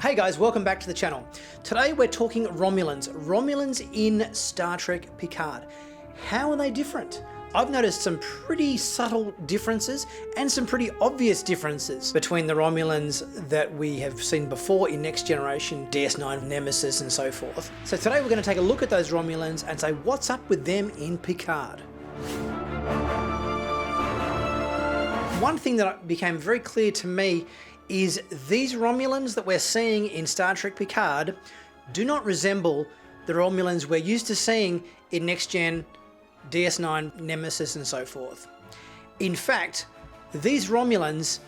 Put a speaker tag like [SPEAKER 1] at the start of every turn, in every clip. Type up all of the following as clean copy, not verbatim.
[SPEAKER 1] Hey guys, welcome back to the channel. Today we're talking Romulans. Romulans in Star Trek Picard. How are they different? I've noticed some pretty subtle differences and some pretty obvious differences between the Romulans that we have seen before in Next Generation, DS9, Nemesis and so forth. So today we're going to take a look at those Romulans and say what's up with them in Picard. One thing that became very clear to me is these Romulans that we're seeing in Star Trek Picard do not resemble the Romulans we're used to seeing in Next Gen, DS9, Nemesis and so forth. In fact, these Romulans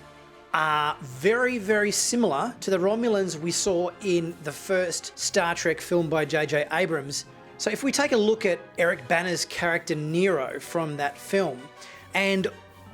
[SPEAKER 1] are very, very similar to the Romulans we saw in the first Star Trek film by JJ Abrams. So if we take a look at Eric Bana's character Nero from that film, and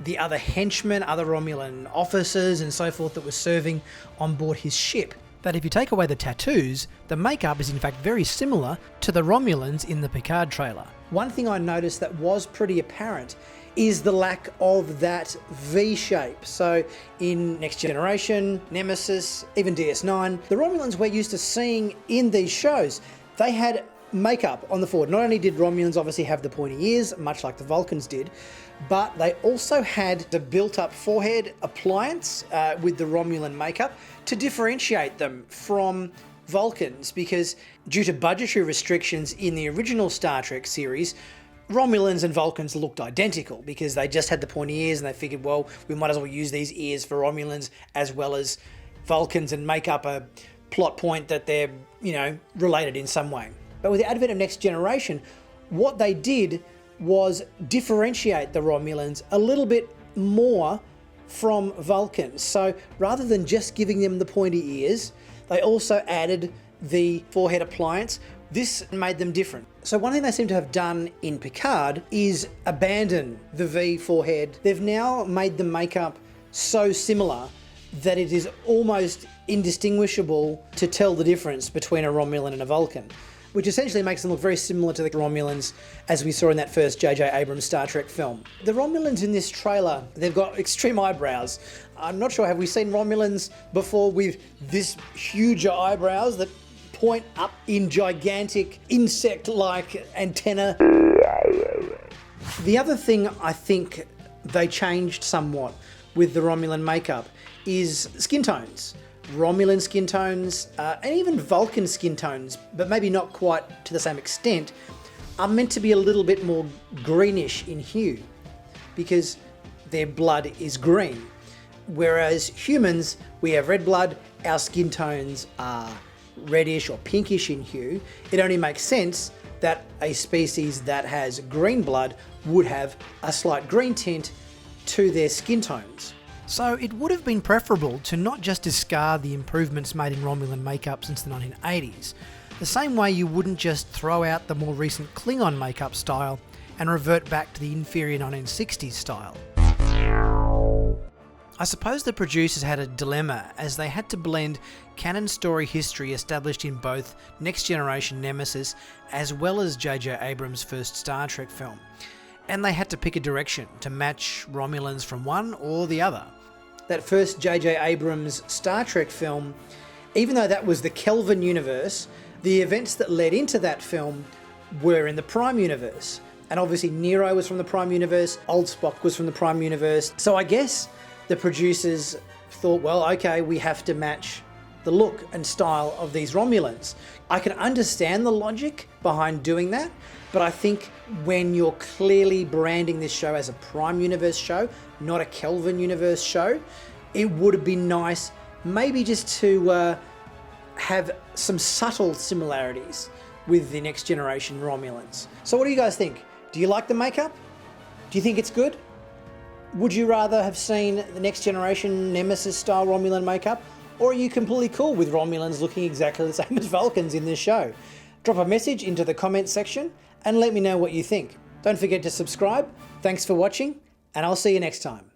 [SPEAKER 1] the other henchmen, other Romulan officers and so forth that were serving on board his ship, that if you take away the tattoos, the makeup is in fact very similar to the Romulans in the Picard trailer. One thing I noticed that was pretty apparent is the lack of that V shape. So in Next Generation, Nemesis, even DS9, the Romulans we're used to seeing in these shows, they had makeup on the forehead. Not only did Romulans obviously have the pointy ears, much like the Vulcans did, but they also had the built-up forehead appliance with the Romulan makeup to differentiate them from Vulcans, because due to budgetary restrictions in the original Star Trek series, Romulans and Vulcans looked identical because they just had the pointy ears and they figured, well, we might as well use these ears for Romulans as well as Vulcans and make up a plot point that they're, related in some way. But with the advent of Next Generation, what they did was differentiate the Romulans a little bit more from Vulcans. So rather than just giving them the pointy ears, they also added the forehead appliance. This made them different. So one thing they seem to have done in Picard is abandon the V forehead. They've now made the makeup so similar that it is almost indistinguishable to tell the difference between a Romulan and a Vulcan, which essentially makes them look very similar to the Romulans as we saw in that first JJ Abrams Star Trek film. The Romulans in this trailer, they've got extreme eyebrows. I'm not sure, have we seen Romulans before with this huge eyebrows that point up in gigantic insect-like antenna? The other thing I think they changed somewhat with the Romulan makeup is skin tones. Romulan skin tones, and even Vulcan skin tones, but maybe not quite to the same extent, are meant to be a little bit more greenish in hue because their blood is green. Whereas humans, we have red blood, our skin tones are reddish or pinkish in hue. It only makes sense that a species that has green blood would have a slight green tint to their skin tones. So it would have been preferable to not just discard the improvements made in Romulan makeup since the 1980s, the same way you wouldn't just throw out the more recent Klingon makeup style and revert back to the inferior 1960s style. I suppose the producers had a dilemma as they had to blend canon story history established in both Next Generation Nemesis as well as JJ Abrams' first Star Trek film. And they had to pick a direction to match Romulans from one or the other. That first JJ Abrams Star Trek film, even though that was the Kelvin universe, the events that led into that film were in the Prime universe. And obviously Nero was from the Prime universe, Old Spock was from the Prime universe. So I guess the producers thought, well, okay, we have to match the look and style of these Romulans. I can understand the logic behind doing that, but I think when you're clearly branding this show as a Prime Universe show, not a Kelvin Universe show, it would have been nice maybe just to have some subtle similarities with the Next Generation Romulans. So what do you guys think? Do you like the makeup? Do you think it's good? Would you rather have seen the Next Generation Nemesis style Romulan makeup? Or are you completely cool with Romulans looking exactly the same as Vulcans in this show? Drop a message into the comments section and let me know what you think. Don't forget to subscribe. Thanks for watching, and I'll see you next time.